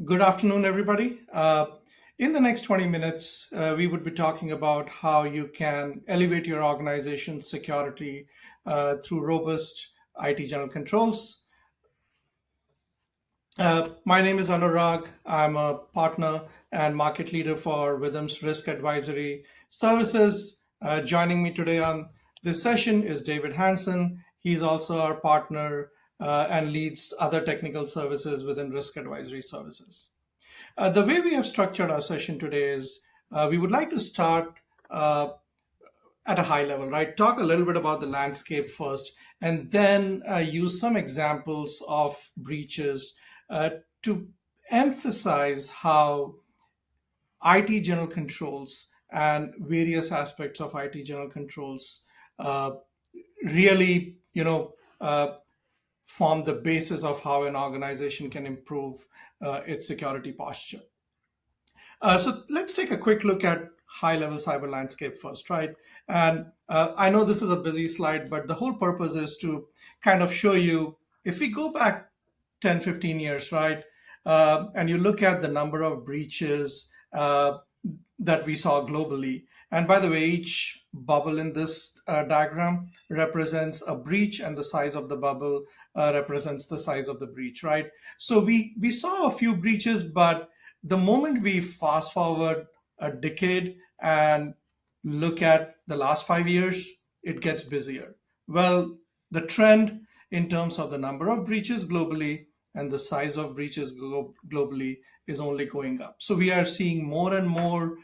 Good afternoon, everybody. In the next 20 minutes, we would be talking about how you can elevate your organization's security through robust IT general controls. My name is Anurag. I'm a partner and market leader for Withum's Risk Advisory Services. Joining me today on this session is David Hansen. He's also our partner and leads other technical services within Risk Advisory Services. The way we have structured our session today is we would like to start at a high level, right? Talk a little bit about the landscape first, and then use some examples of breaches to emphasize how IT general controls and various aspects of IT general controls uh, really, form the basis of how an organization can improve its security posture. So let's take a quick look at high level cyber landscape first, right? And I know this is a busy slide, but the whole purpose is to kind of show you if we go back 10, 15 years, right? And you look at the number of breaches that we saw globally. And by the way, each bubble in this diagram represents a breach, and the size of the bubble represents the size of the breach, right? So we saw a few breaches, but the moment we fast forward a decade and look at the last 5 years, it gets busier. Well, the trend in terms of the number of breaches globally and the size of breaches globally is only going up. So we are seeing more and more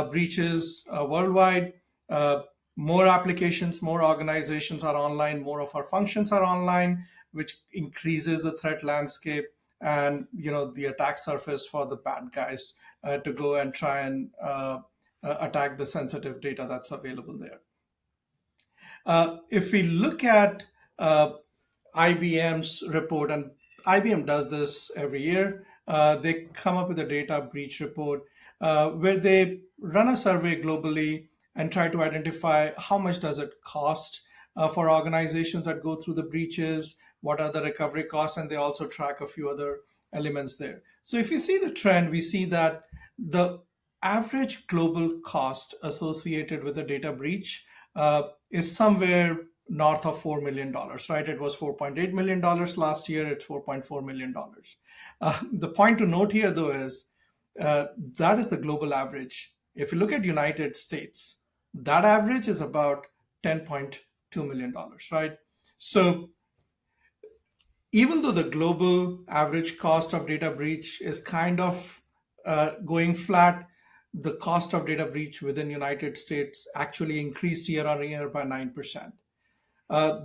breaches worldwide. Uh, More applications, more organizations are online, more of our functions are online, which increases the threat landscape and the attack surface for the bad guys to go and try and attack the sensitive data that's available there. If we look at IBM's report, and IBM does this every year, they come up with a data breach report where they run a survey globally and try to identify how much does it cost for organizations that go through the breaches, what are the recovery costs, and they also track a few other elements there. So if you see the trend, we see that the average global cost associated with a data breach is somewhere north of $4 million, right? It was $4.8 million last year, it's $4.4 million. The point to note here, though, is that is the global average. If you look at United States, that average is about $10.2 million, right? So even though the global average cost of data breach is kind of going flat, the cost of data breach within United States actually increased year on year by 9%.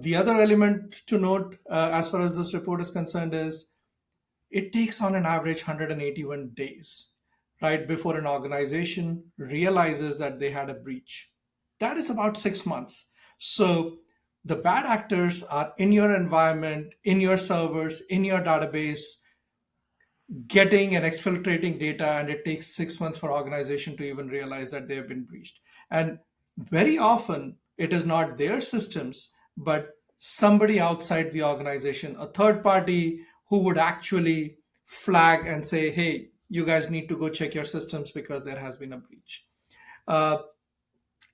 The other element to note, as far as this report is concerned, is it takes on an average 181 days, right, before an organization realizes that they had a breach. That is about 6 months. So the bad actors are in your environment, in your servers, in your database, getting and exfiltrating data, and it takes 6 months for organization to even realize that they have been breached. And very often it is not their systems, but somebody outside the organization, a third party who would actually flag and say, hey, you guys need to go check your systems because there has been a breach. uh,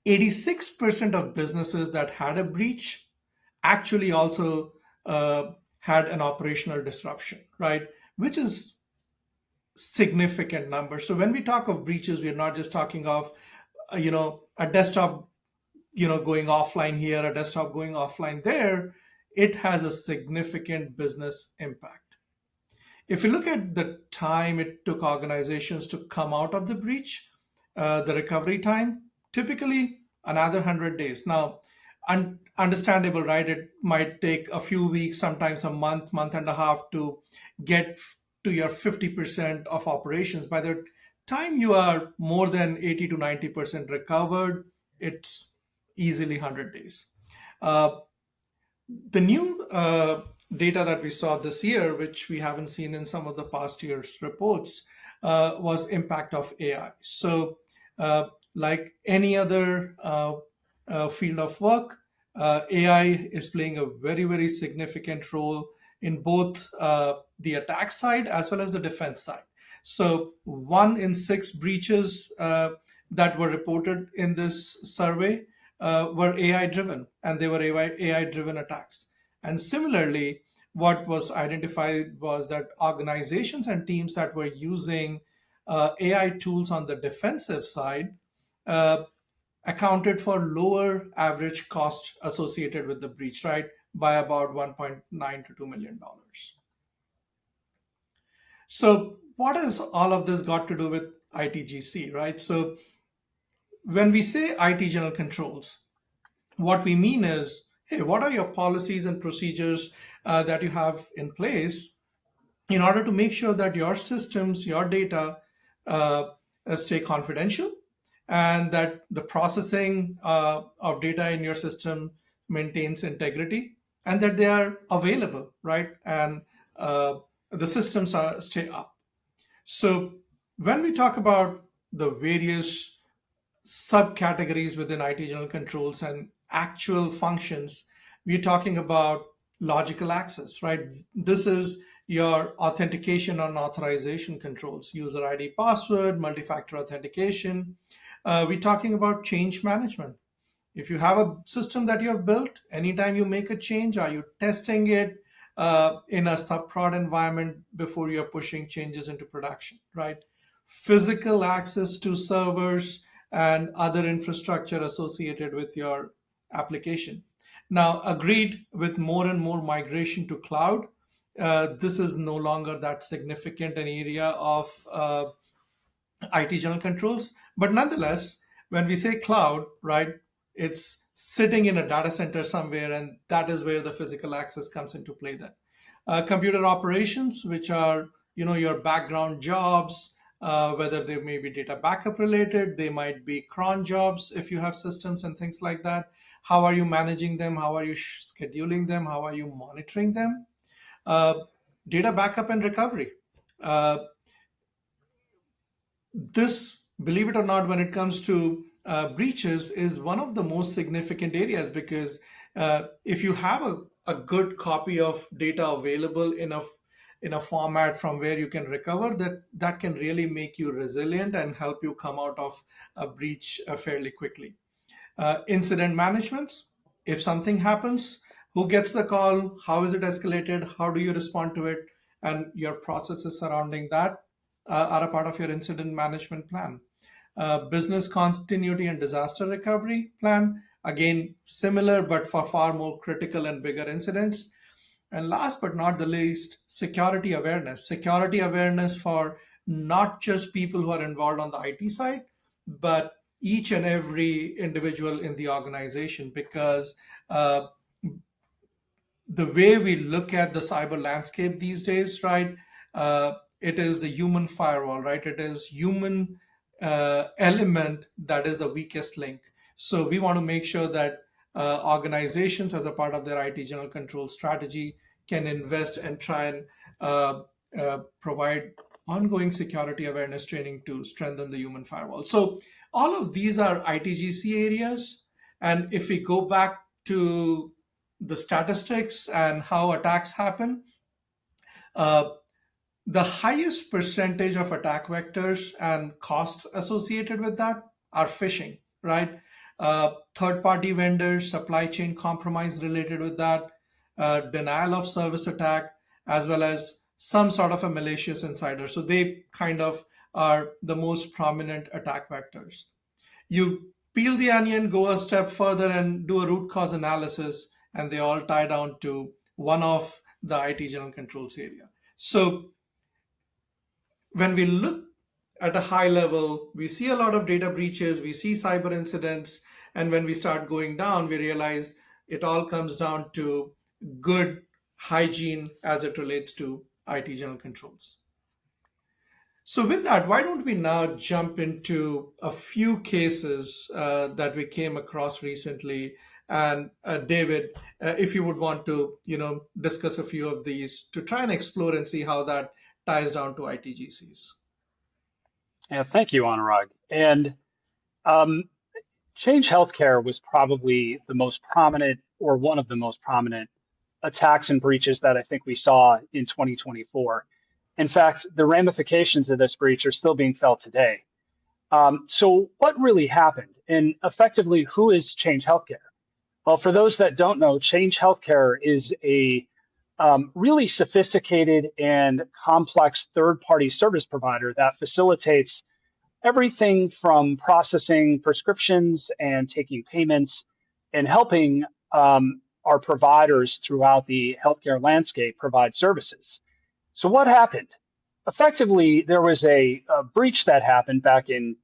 86% of businesses that had a breach actually also had an operational disruption, right? Which is significant number. So when we talk of breaches, we're not just talking of, a desktop, going offline here, a desktop going offline there. It has a significant business impact. If you look at the time it took organizations to come out of the breach, the recovery time, typically another 100 days. Now, understandable, right? It might take a few weeks, sometimes a month, month and a half to get to your 50% of operations. By the time you are more than 80 to 90% recovered, it's easily 100 days. Uh, the new data that we saw this year, which we haven't seen in some of the past years' reports, was impact of AI. So, like any other field of work, AI is playing a very, very significant role in both the attack side as well as the defense side. So 1 in 6 breaches that were reported in this survey were AI driven, and they were AI driven attacks. And similarly, what was identified was that organizations and teams that were using AI tools on the defensive side uh, accounted for lower average cost associated with the breach, right, by about 1.9 to $2 million. So, what has all of this got to do with ITGC, right? So, when we say IT general controls, what we mean is, hey, what are your policies and procedures that you have in place in order to make sure that your systems, your data uh, stay confidential, and that the processing of data in your system maintains integrity, and that they are available, right? And uh, the systems stay up. So when we talk about the various subcategories within IT general controls and actual functions, we're talking about logical access, right? This is your authentication and authorization controls, user ID, password, multi-factor authentication. We're talking about change management. If you have a system that you have built, anytime you make a change, are you testing it in a sub-prod environment before you're pushing changes into production, right? Physical access to servers and other infrastructure associated with your application. Now, agreed, with more and more migration to cloud, this is no longer that significant an area of IT general controls. But nonetheless, when we say cloud, right, it's sitting in a data center somewhere, and that is where the physical access comes into play. Then, computer operations, which are your background jobs, whether they may be data backup related, they might be cron jobs if you have systems and things like that. How are you managing them? How are you scheduling them? How are you monitoring them? Uh, Data backup and recovery. Uh, this, believe it or not, when it comes to breaches, is one of the most significant areas, because if you have a good copy of data available in a format from where you can recover, that can really make you resilient and help you come out of a breach fairly quickly. Incident management. If something happens, who gets the call? How is it escalated? How do you respond to it? And your processes surrounding that are a part of your incident management plan. Business continuity and disaster recovery plan, again, similar but for far more critical and bigger incidents. And last but not the least, security awareness. Security awareness for not just people who are involved on the IT side, but each and every individual in the organization, because uh, the way we look at the cyber landscape these days, right? It is the human firewall, right? It is human element that is the weakest link. So we want to make sure that organizations, as a part of their IT general control strategy, can invest and try and provide ongoing security awareness training to strengthen the human firewall. So all of these are ITGC areas. And if we go back to the statistics and how attacks happen, uh, the highest percentage of attack vectors and costs associated with that are phishing, right? Third party vendors, supply chain compromise related with that, denial of service attack, as well as some sort of a malicious insider. So they kind of are the most prominent attack vectors. You peel the onion, go a step further, and do a root cause analysis, and they all tie down to one of the IT general controls area. So when we look at a high level, we see a lot of data breaches, we see cyber incidents, and when we start going down, we realize it all comes down to good hygiene as it relates to IT general controls. So, with that, why don't we now jump into a few cases that we came across recently? And David, if you would want to, discuss a few of these to try and explore and see how that ties down to ITGCs. Yeah, thank you, Anurag. And um, Change Healthcare was probably the most prominent or one of the most prominent attacks and breaches that I think we saw in 2024. In fact, the ramifications of this breach are still being felt today. So, what really happened? And effectively, who is Change Healthcare? Well, for those that don't know, Change Healthcare is a really sophisticated and complex third party service provider that facilitates everything from processing prescriptions and taking payments and helping our providers throughout the healthcare landscape provide services. So, what happened? Effectively, there was a breach that happened back in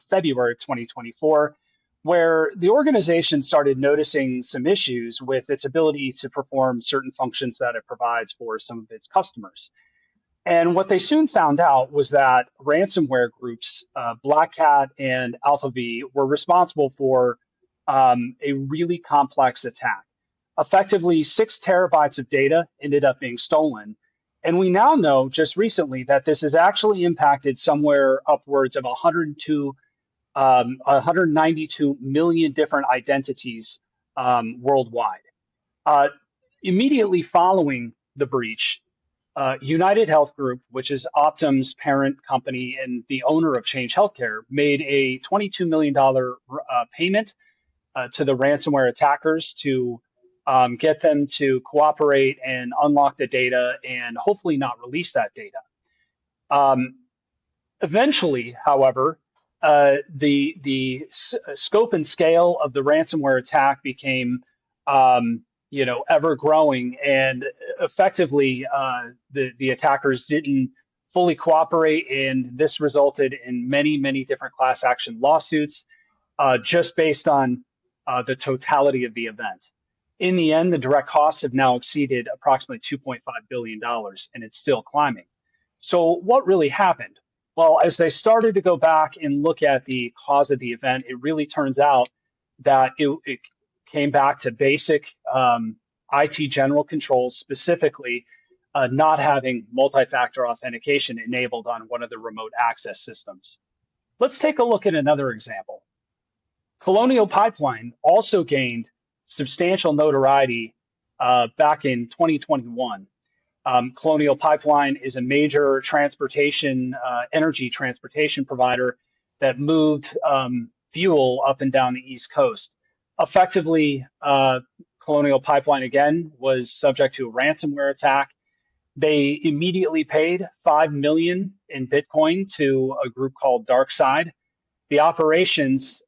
February of 2024, where the organization started noticing some issues with its ability to perform certain functions that it provides for some of its customers. And what they soon found out was that ransomware groups, Black Hat and AlphaV, were responsible for a really complex attack. Effectively, 6 terabytes of data ended up being stolen. And we now know just recently that this has actually impacted somewhere upwards of 192 million different identities worldwide. Uh, Immediately following the breach, United Health Group, which is Optum's parent company and the owner of Change Healthcare, made a $22 million payment to the ransomware attackers to get them to cooperate and unlock the data and hopefully not release that data. Um, Eventually, however, the scope and scale of the ransomware attack became, ever growing, and effectively, the attackers didn't fully cooperate, and this resulted in many different class action lawsuits, just based on the totality of the event. In the end, the direct costs have now exceeded approximately $2.5 billion, and it's still climbing. So, what really happened? Well, as they started to go back and look at the cause of the event, it really turns out that it came back to basic IT general controls, specifically not having multi-factor authentication enabled on one of the remote access systems. Let's take a look at another example. Colonial Pipeline also gained substantial notoriety back in 2021. Colonial Pipeline is a major energy transportation provider that moved fuel up and down the East Coast. Effectively, Colonial Pipeline again was subject to a ransomware attack. They immediately paid 5 million in Bitcoin to a group called DarkSide. The operations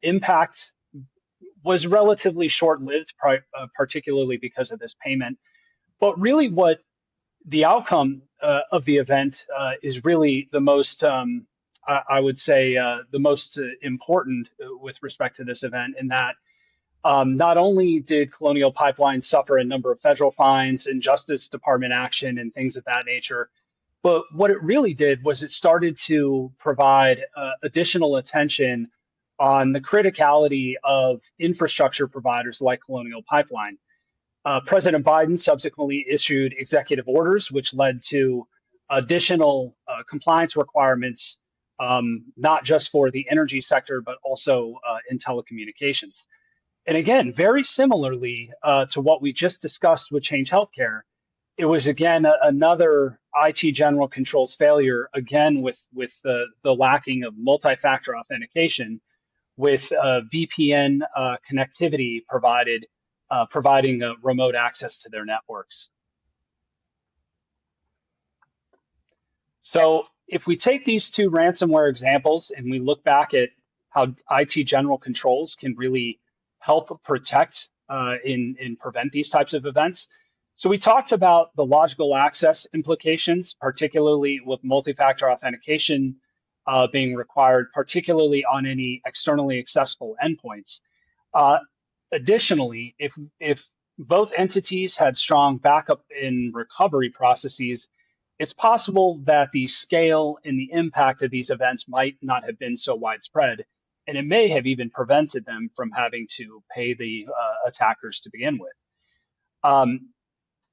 impact was relatively short-lived, particularly because of this payment. But really, what the outcome of the event is really the most, I would say, the most important with respect to this event, in that not only did Colonial Pipeline suffer a number of federal fines and Justice Department action and things of that nature, but what it really did was it started to provide additional attention on the criticality of infrastructure providers like Colonial Pipeline. President Biden subsequently issued executive orders, which led to additional compliance requirements, not just for the energy sector, but also in telecommunications. And again, very similarly to what we just discussed with Change Healthcare, it was again another IT general controls failure, again with the lacking of multi-factor authentication, with VPN connectivity providing remote access to their networks. So if we take these two ransomware examples and we look back at how IT general controls can really help protect and prevent these types of events. So we talked about the logical access implications, particularly with multi-factor authentication being required, particularly on any externally accessible endpoints. Additionally, if both entities had strong backup and recovery processes, it's possible that the scale and the impact of these events might not have been so widespread, and it may have even prevented them from having to pay the attackers to begin with.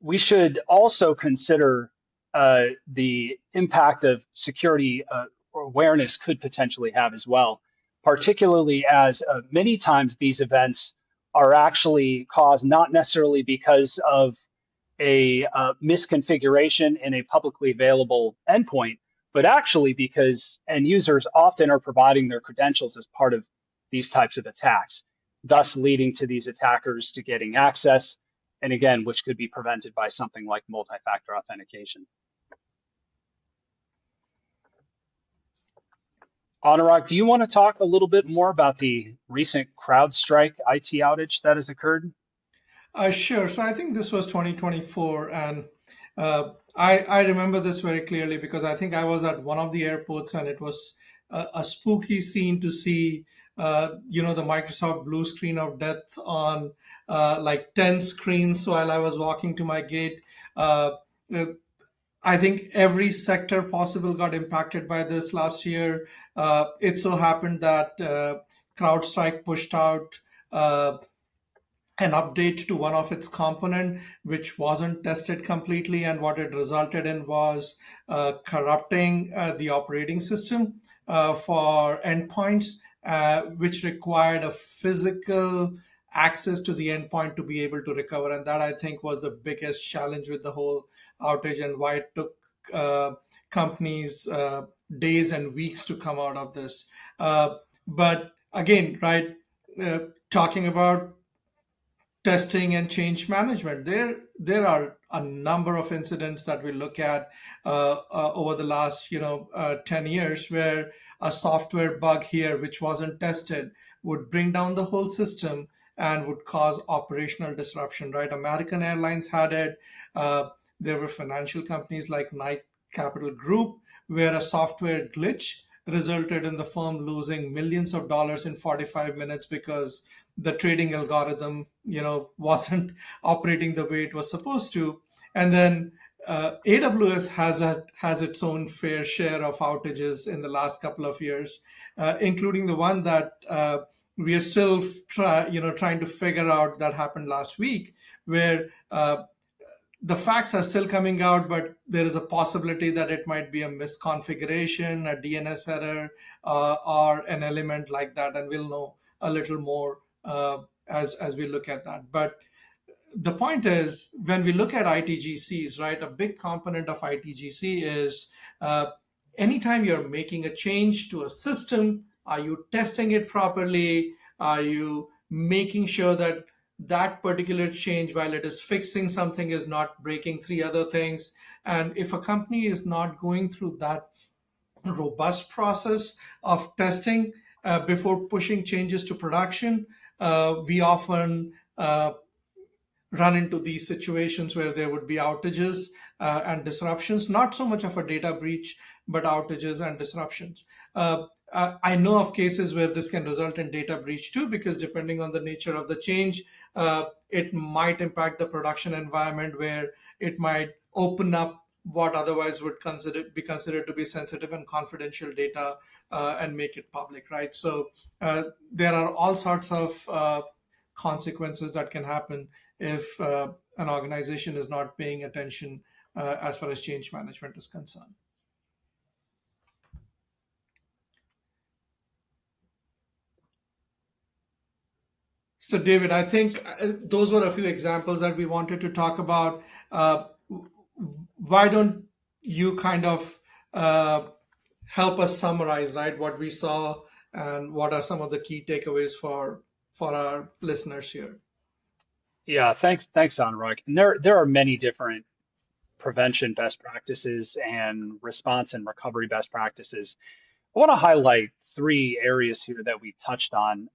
We should also consider the impact of security awareness could potentially have as well, particularly as many times these events are actually caused not necessarily because of a misconfiguration in a publicly available endpoint, but actually because end users often are providing their credentials as part of these types of attacks, thus leading to these attackers to getting access, and again, which could be prevented by something like multi-factor authentication. Anurag, do you want to talk a little bit more about the recent CrowdStrike IT outage that has occurred? Sure. So I think this was 2024, and I remember this very clearly because I think I was at one of the airports, and it was a spooky scene to see, the Microsoft blue screen of death on like 10 screens while I was walking to my gate. Uh, uh, I think every sector possible got impacted by this last year. It so happened that CrowdStrike pushed out. An update to one of its component which wasn't tested completely, and what it resulted in was corrupting the operating system for endpoints, which required a physical access to the endpoint to be able to recover. And that, I think, was the biggest challenge with the whole outage, and why it took uh, companies days and weeks to come out of this. But again, right, talking about testing and change management, there are a number of incidents that we look at over the last 10 years, where a software bug here which wasn't tested would bring down the whole system and would cause operational disruption, right? American Airlines had it. There were financial companies like Knight Capital Group, where a software glitch resulted in the firm losing millions of dollars in 45 minutes because the trading algorithm wasn't operating the way it was supposed to. And then AWS has its own fair share of outages in the last couple of years, including the one that we are still trying to figure out, that happened last week, where the facts are still coming out, but there is a possibility that it might be a misconfiguration, a DNS error, or an element like that, and we'll know a little more as we look at that. But the point is, when we look at ITGCs, right, a big component of ITGC is uh, anytime you're making a change to a system, are you testing it properly? Are you making sure that that particular change, while it is fixing something, is not breaking three other things? And if a company is not going through that robust process of testing before pushing changes to production, we often run into these situations where there would be outages and disruptions, not so much of a data breach, but outages and disruptions. I know of cases where this can result in data breach too, because depending on the nature of the change, it might impact the production environment, where it might open up what otherwise would be considered to be sensitive and confidential data, and make it public, right? So there are all sorts of consequences that can happen if an organization is not paying attention as far as change management is concerned. So, David, I think those were a few examples that we wanted to talk about. Why don't you kind of uh, help us summarize, right, what we saw, and what are some of the key takeaways for our listeners here? Yeah, thanks, Anurag. And there are many different prevention best practices and response and recovery best practices. I want to highlight three areas here that we've touched on.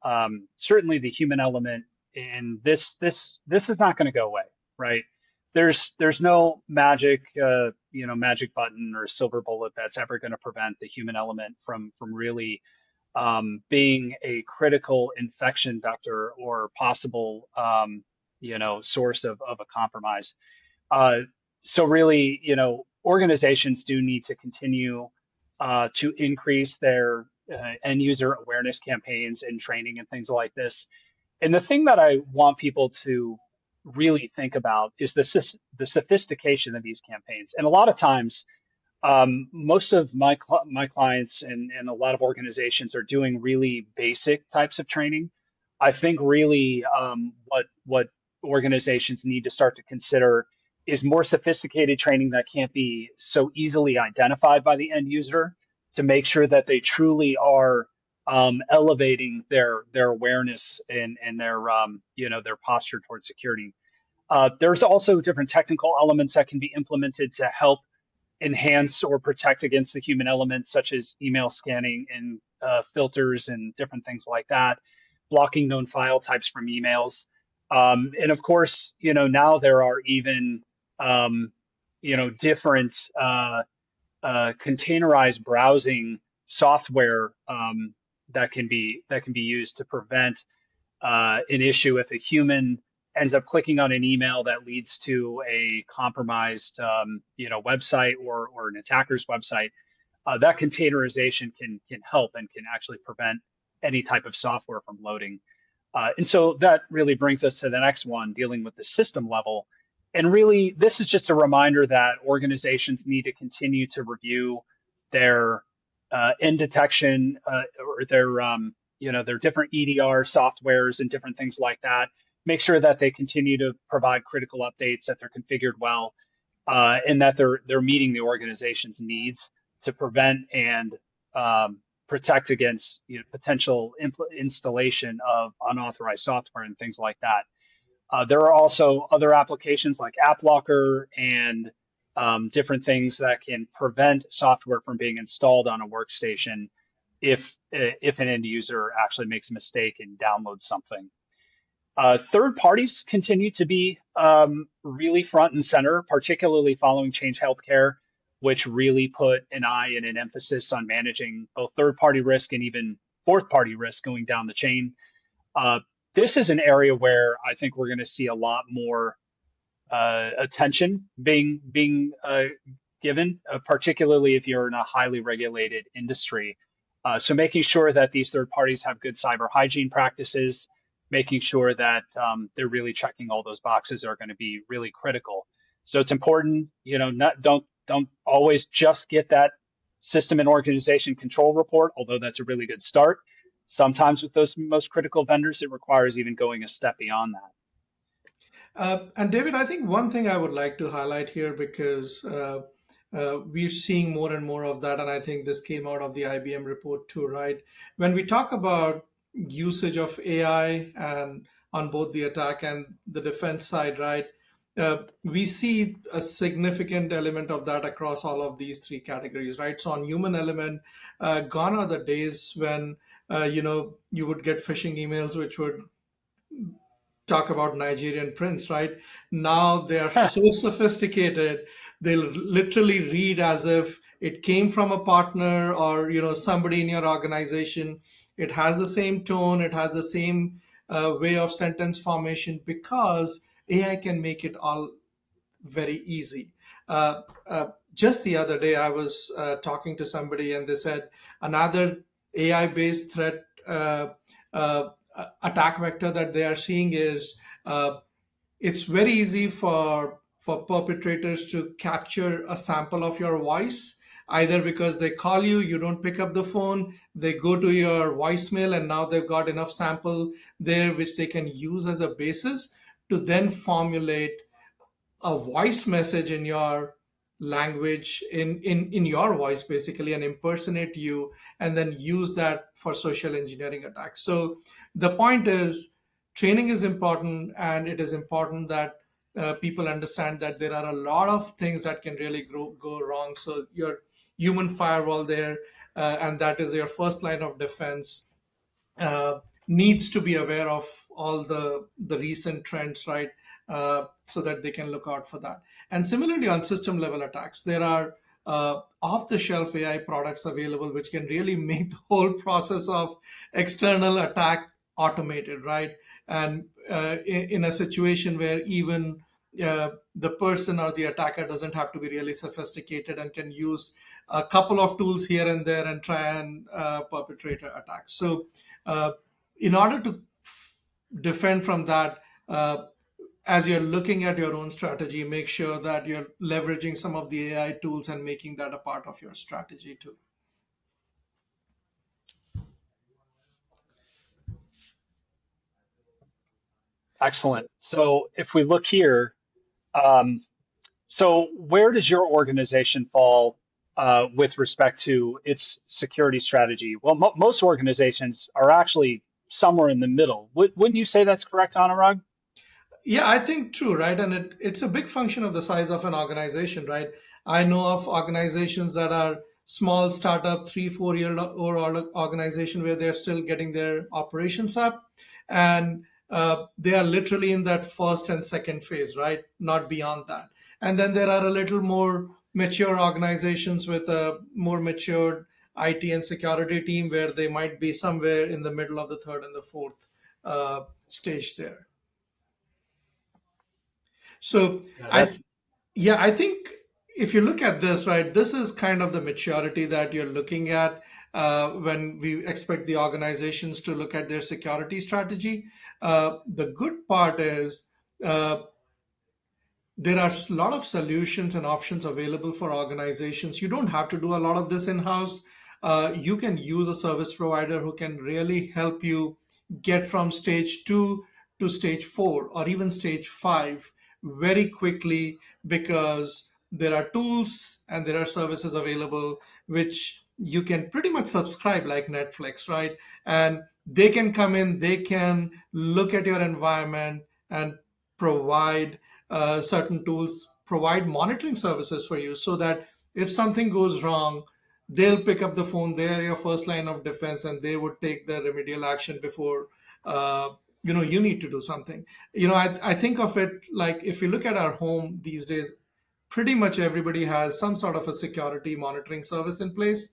Certainly the human element, and this is not going to go away, right? There's no magic magic button or silver bullet that's ever going to prevent the human element from really being a critical infection vector or possible source of a compromise. Uh, so really, organizations do need to continue to increase their end user awareness campaigns and training and things like this. And the thing that I want people to really think about is the sophistication of these campaigns. And a lot of times, most of my clients and a lot of organizations are doing really basic types of training. I think really what organizations need to start to consider is more sophisticated training that can't be so easily identified by the end user to make sure that they truly are elevating their awareness and their their posture towards security. There's also different technical elements that can be implemented to help enhance or protect against the human elements, such as email scanning and filters and different things like that, blocking known file types from emails. And of course, now there are even, um, different containerized browsing software that can be used to prevent an issue if a human ends up clicking on an email that leads to a compromised, website or an attacker's website. That containerization can help and can actually prevent any type of software from loading. And so that really brings us to the next one, dealing with the system level. And really, this is just a reminder that organizations need to continue to review their end detection or their different EDR softwares and different things like that. Make sure that they continue to provide critical updates, that they're configured well, and that they're meeting the organization's needs to prevent and protect against potential installation of unauthorized software and things like that. There are also other applications like AppLocker and different things that can prevent software from being installed on a workstation if an end user actually makes a mistake and downloads something. Third parties continue to be really front and center, particularly following Change Healthcare, which really put an eye and an emphasis on managing both third party risk and even fourth party risk going down the chain. Uh, this is an area where I think we're going to see a lot more attention being given, particularly if you're in a highly regulated industry. So making sure that these third parties have good cyber hygiene practices, making sure that they're really checking all those boxes are going to be really critical. So it's important, not don't always just get that system and organization control report, although that's a really good start. Sometimes with those most critical vendors, it requires even going a step beyond that. And David, I think one thing I would like to highlight here because we're seeing more and more of that, and I think this came out of the IBM report too, right? When we talk about usage of AI and on both the attack and the defense side, right? We see a significant element of that across all of these three categories, right? So on human element, gone are the days when you would get phishing emails which would talk about Nigerian prince, right? Now they are so sophisticated, they'll literally read as if it came from a partner or somebody in your organization. It has the same tone, it has the same way of sentence formation because AI can make it all very easy. Just the other day, I was talking to somebody, and they said another AI-based threat attack vector that they are seeing is it's very easy for perpetrators to capture a sample of your voice, either because they call you, you don't pick up the phone, they go to your voicemail, and now they've got enough sample there which they can use as a basis to then formulate a voice message in your language in your voice basically and impersonate you and then use that for social engineering attacks. So the point is training is important, and it is important that people understand that there are a lot of things that can really go wrong. So your human firewall there, and that is your first line of defense, needs to be aware of all the recent trends, right? So that they can look out for that. And similarly, on system level attacks, there are off the shelf AI products available which can really make the whole process of external attack automated, right? And in a situation where even the person or the attacker doesn't have to be really sophisticated and can use a couple of tools here and there and try and perpetrate an attack. So in order to defend from that, as you're looking at your own strategy, make sure that you're leveraging some of the AI tools and making that a part of your strategy too. Excellent. So if we look here, um, So, where does your organization fall with respect to its security strategy? Well, most organizations are actually somewhere in the middle. Wouldn't you say that's correct, Anurag? Yeah, I think true, right? And it's a big function of the size of an organization, right? I know of organizations that are small startup, 3, 4 year old organization where they're still getting their operations up, and they are literally in that first and second phase, right? Not beyond that. And then there are a little more mature organizations with a more matured IT and security team where they might be somewhere in the middle of the third and the fourth stage there. So Yeah, I that's Yeah, I think if you look at this, right, this is kind of the maturity that you're looking at when we expect the organizations to look at their security strategy. The good part is uh, there are a lot of solutions and options available for organizations. You don't have to do a lot of this in house. You can use a service provider who can really help you get from stage two to stage four or even stage five very quickly because there are tools and there are services available which you can pretty much subscribe like Netflix, right? And they can come in, they can look at your environment and provide certain tools provide monitoring services for you so that if something goes wrong, they'll pick up the phone. They're your first line of defense, and they would take the remedial action before you need to do something. I think of it like if you look at our home these days, pretty much everybody has some sort of a security monitoring service in place.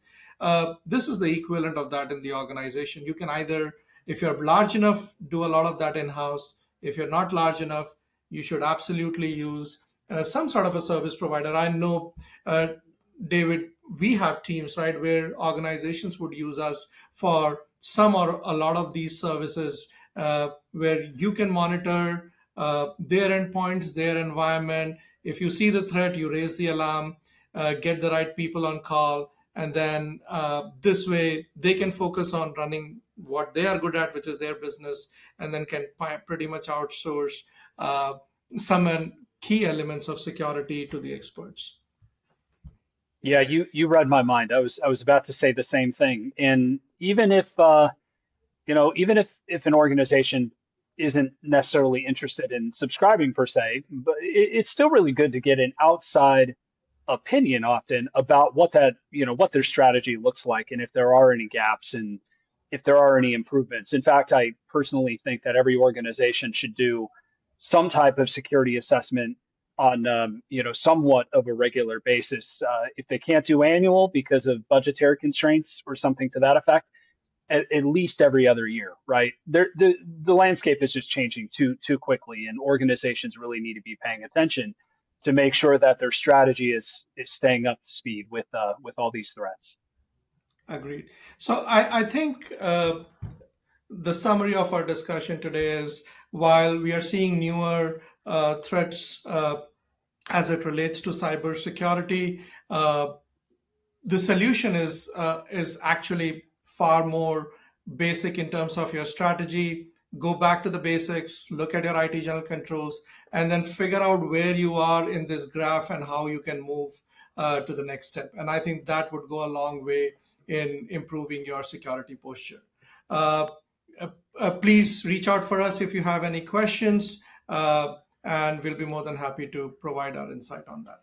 This is the equivalent of that in the organization. You can either, if you're large enough, do a lot of that in house. If you're not large enough, you should absolutely use some sort of a service provider. I know, David, we have teams, right, where organizations would use us for some or a lot of these services where you can monitor their endpoints, their environment. If you see the threat, you raise the alarm, get the right people on call, and then this way they can focus on running what they are good at, which is their business, and then can pretty much outsource uh, some key elements of security to the experts. yeah. You read my mind. I was about to say the same thing. And even if even if an organization isn't necessarily interested in subscribing per se, but it's still really good to get an outside opinion often about what their strategy looks like and if there are any gaps and if there are any improvements. In fact, I personally think that every organization should do some type of security assessment on somewhat of a regular basis. If they can't do annual because of budgetary constraints or something to that effect, at least every other year, right? The landscape is just changing too quickly, and organizations really need to be paying attention to make sure that their strategy is staying up to speed with all these threats. Agreed. So I think the summary of our discussion today is while we are seeing newer threats as it relates to cybersecurity, the solution is actually far more basic in terms of your strategy. Go back to the basics, look at your IT general controls, and then figure out where you are in this graph and how you can move to the next step. And I think that would go a long way in improving your security posture. Uh, please reach out for us if you have any questions, and we'll be more than happy to provide our insight on that.